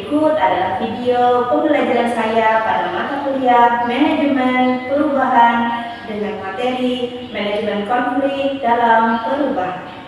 Berikut adalah video pembelajaran saya pada mata kuliah Manajemen Perubahan dengan materi Manajemen Konflik dalam Perubahan.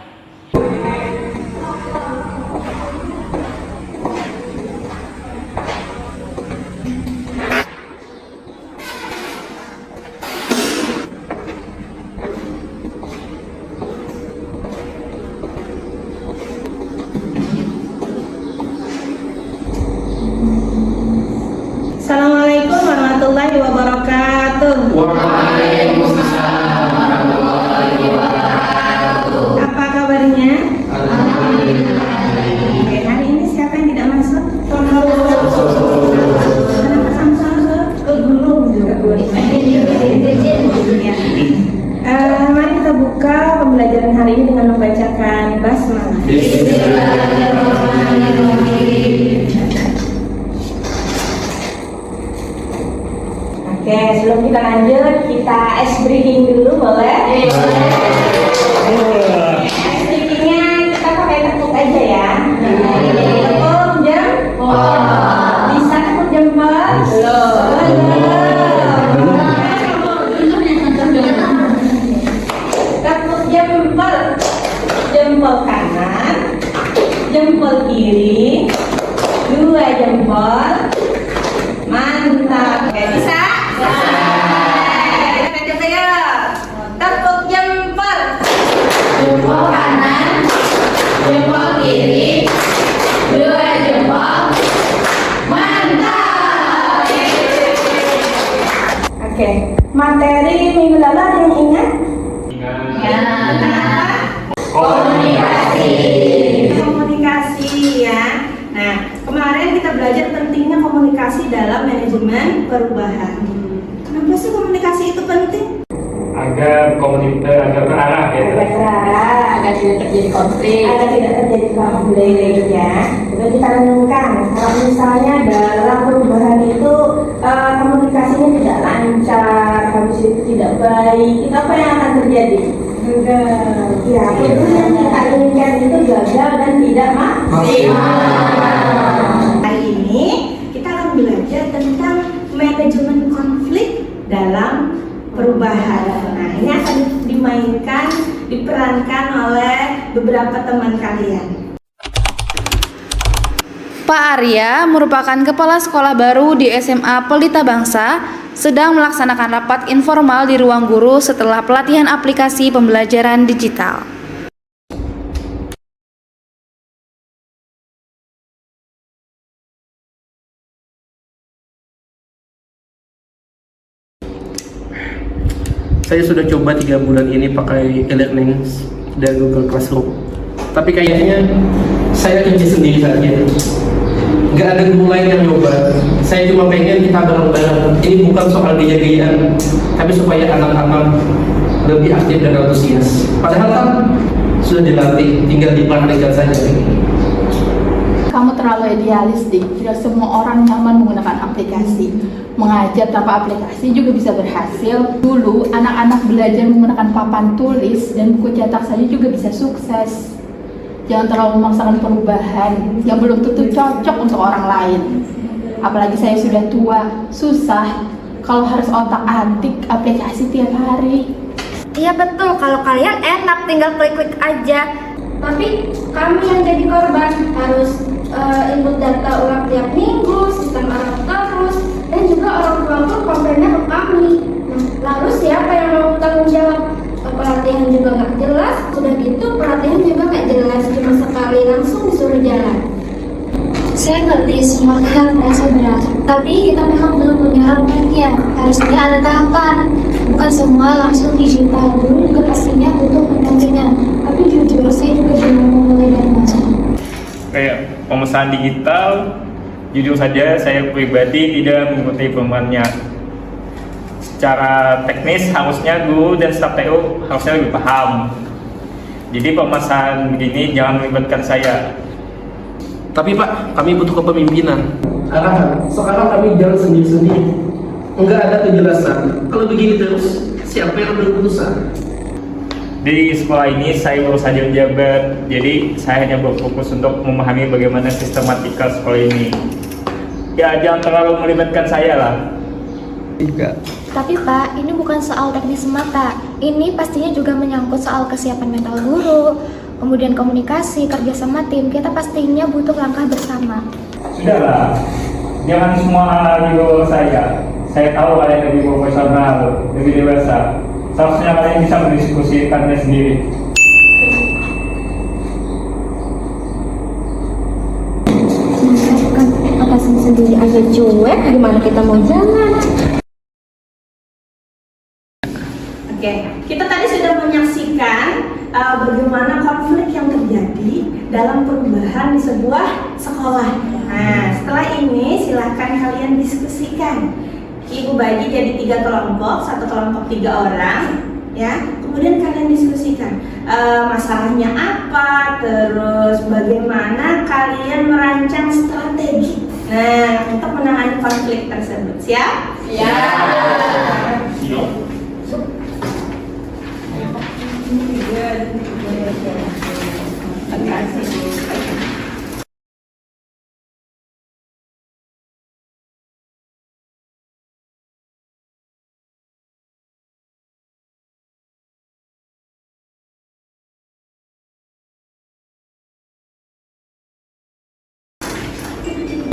Assalamualaikum warahmatullahi wabarakatuh. Waalaikumsalam warahmatullahi wabarakatuh. Apa kabarnya? Alhamdulillah. Oke, hari ini siapa yang tidak masuk? Kenapa sama-sama ke gunung juga? Mari kita buka pembelajaran hari ini dengan membacakan basmalah. Oke, sebelum kita lanjut, kita ice breaking dulu, boleh? Ice breakingnya kita pakai tepuk aja ya. Tepuk jempol. Bisa tepuk jempol? Tepuk jempol. Jempol kanan, jempol kiri, 2 jempol. Mantap. Oke, bisa? Kita coba ya. Tepuk jempol. Jempol kanan, jempol kiri, 2 jempol. Mantap. Oke, materi minggu lalu ada yang ingat? Kenapa? Komunikasi. Komunikasi ya. Nah, kemarin kita belajar pentingnya komunikasi dalam manajemen perubahan. Kenapa sih komunikasi itu penting? Agar terarah ya. Agar terarah, Agar tidak terjadi konflik. agar tidak terjadi konflik ya. Itu kita renungkan. Kalau misalnya dalam perubahan itu komunikasinya tidak lancar, habis itu tidak baik, itu apa yang akan terjadi? Gagal. Ya, itu yang kita inginkan itu gagal dan tidak maksimal. Hari ini kita akan belajar tentang manajemen konflik dalam perubahan. Nah, ini akan diperankan oleh beberapa teman kalian. Pak Arya merupakan kepala sekolah baru di SMA Pelita Bangsa, sedang melaksanakan rapat informal di ruang guru setelah pelatihan aplikasi pembelajaran digital. Saya sudah coba 3 bulan ini pakai e-learning dan Google Classroom. Tapi kayaknya saya kerja sendiri saja. Nggak ada guru lain yang nyoba. Saya cuma pengen kita bareng-bareng. Ini bukan soal gaya-gayaan, tapi supaya anak-anak lebih aktif dan antusias. Padahal kan sudah dilatih, tinggal dipraktikkan saja. Kamu terlalu idealis, Dik. Tidak semua orang nyaman menggunakan aplikasi. Mengajar tanpa aplikasi juga bisa berhasil. Dulu, anak-anak belajar menggunakan papan tulis dan buku cetak saja juga bisa sukses. Jangan terlalu memaksakan perubahan yang belum tentu cocok untuk orang lain. Apalagi saya sudah tua, susah kalau harus otak-atik aplikasi tiap hari. Iya betul, kalau kalian enak tinggal klik-klik aja. Tapi kami yang jadi korban harus input data ulang tiap minggu, sistem error terus, dan juga orang tua pun komplainnya ke kami. Lalu siapa yang mau tanggung jawab? Pelatihan juga nggak jelas, sudah gitu pelatihan juga nggak jelas, cuma sekali langsung disuruh jalan. Saya ngerti semua hal merasa berat, tapi kita memang belum punya harapannya. Harusnya ada tahapan, bukan semua langsung digital. Dulu juga pastinya butuh pendampingan, tapi jujur saya juga belum memulai dari mana. Kayak pemesanan digital, jujur saja saya pribadi tidak mengikuti pemerannya. Secara teknis harusnya guru dan staf TU harusnya lebih paham. Jadi pemesanan begini jangan melibatkan saya. Tapi Pak, kami butuh kepemimpinan. Arahan, sekarang kami jalan sendiri-sendiri. Enggak ada kejelasan. Kalau begini terus, siapa yang berurusan? Di sekolah ini saya baru saja menjabat, jadi saya hanya berfokus untuk memahami bagaimana sistematika sekolah ini. ya jangan terlalu melibatkan saya lah. Tapi Pak, ini bukan soal teknis semata. Ini pastinya juga menyangkut soal kesiapan mental guru, kemudian komunikasi, kerja sama tim. Kita pastinya butuh langkah bersama. Sudahlah, jangan semua analisa saya. Saya tahu kalian lebih profesional, lebih dewasa. Seharusnya kalian bisa mendiskusikannya sendiri. Kan atasan sendiri aja cuek, gimana kita mau jalan? Oke, kita tadi sudah menyaksikan bagaimana konflik yang terjadi dalam perubahan di sebuah sekolah. Nah, setelah ini silahkan kalian diskusikan. Ibu bagi jadi 3 kelompok, satu kelompok 3 orang, ya. Kemudian kalian diskusikan masalahnya apa, terus bagaimana kalian merancang strategi. Nah, untuk menangani konflik tersebut, siap? Ya.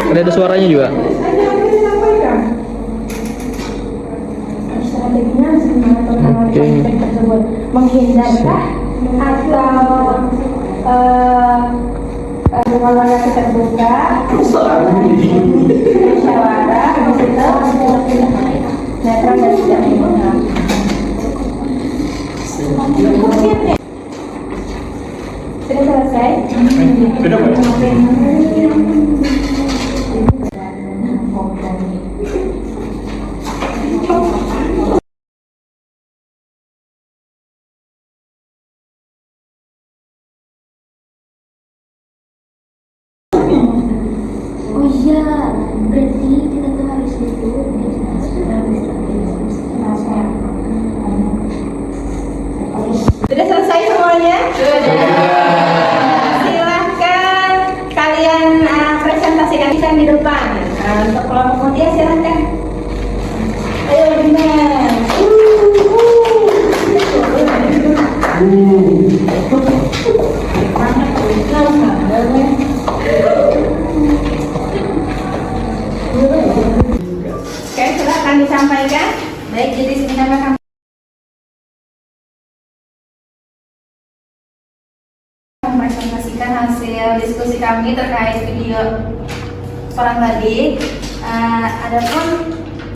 Ada suaranya juga. Strateginya gimana menangani konflik tersebut? Menghindarkah atau komunikasi terbuka, musyawarah, netral dan tidak memihak. Sudah selesai? Sudah, Pak. Oh iya, berarti kita tuh harus itu. Sudah selesai semuanya? Silahkan kalian presentasikan kita di depan. Untuk kelompok muda silahkan. Ayo Dimas. Oke, silahkan disampaikan. Baik, jadi sini kami mempresentasikan hasil diskusi kami terkait video orang tadi. Adapun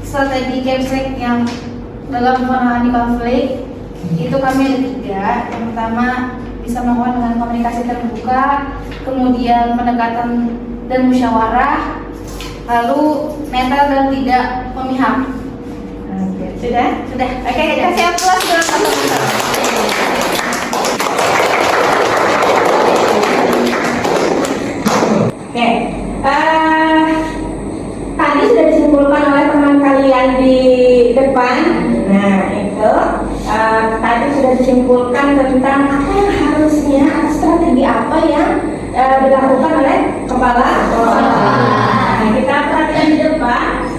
strategi Kemsek yang dalam menangani konflik itu kami ada 3. Yang pertama, bisa melakukan dengan komunikasi terbuka, kemudian pendekatan dan musyawarah, lalu netral dan tidak memihak. Sudah? Sudah. Oke, kita siap plus buat teman-teman. Oke, tadi sudah disimpulkan oleh teman kalian di depan. Nah, itu tadi sudah disimpulkan tentang apa yang harusnya, strategi apa yang dilakukan oleh kepala sekolah. Nah, kita perhatikan di depan.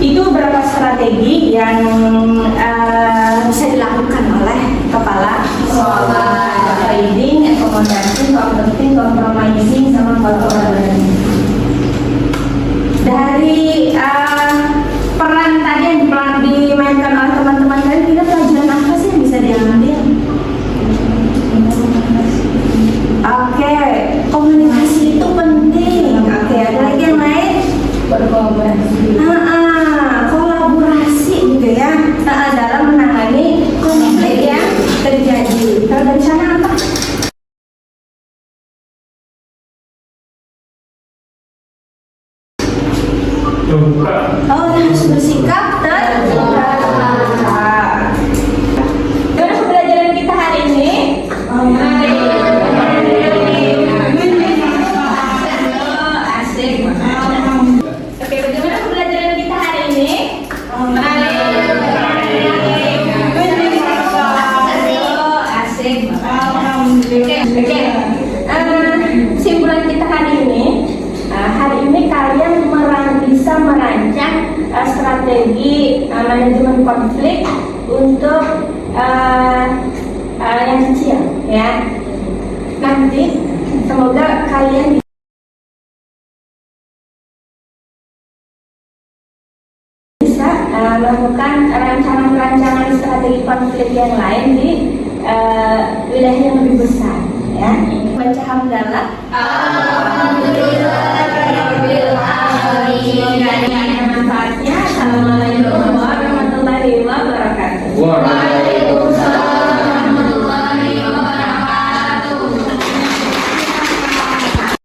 Itu beberapa strategi yang bisa dilakukan oleh kepala sekolah. Reading, accommodation, comforting, compromising, sama collaborating. Dari peran tadi yang dimainkan oleh teman-teman kalian, kita pelajaran apa sih yang bisa diambil? Oke, komunikasi itu penting. Oke, ada lagi yang lain? berkolaborasi. Kolaborasi gitu ya. Dalam strategi manajemen konflik untuk yang kecil ya. Nanti semoga kalian bisa melakukan rancangan-rancangan strategi konflik yang lain di wilayah yang lebih besar ya. Baca hamdalah. Semoga ada manfaatnya. Assalamualaikum warahmatullahi wabarakatuh.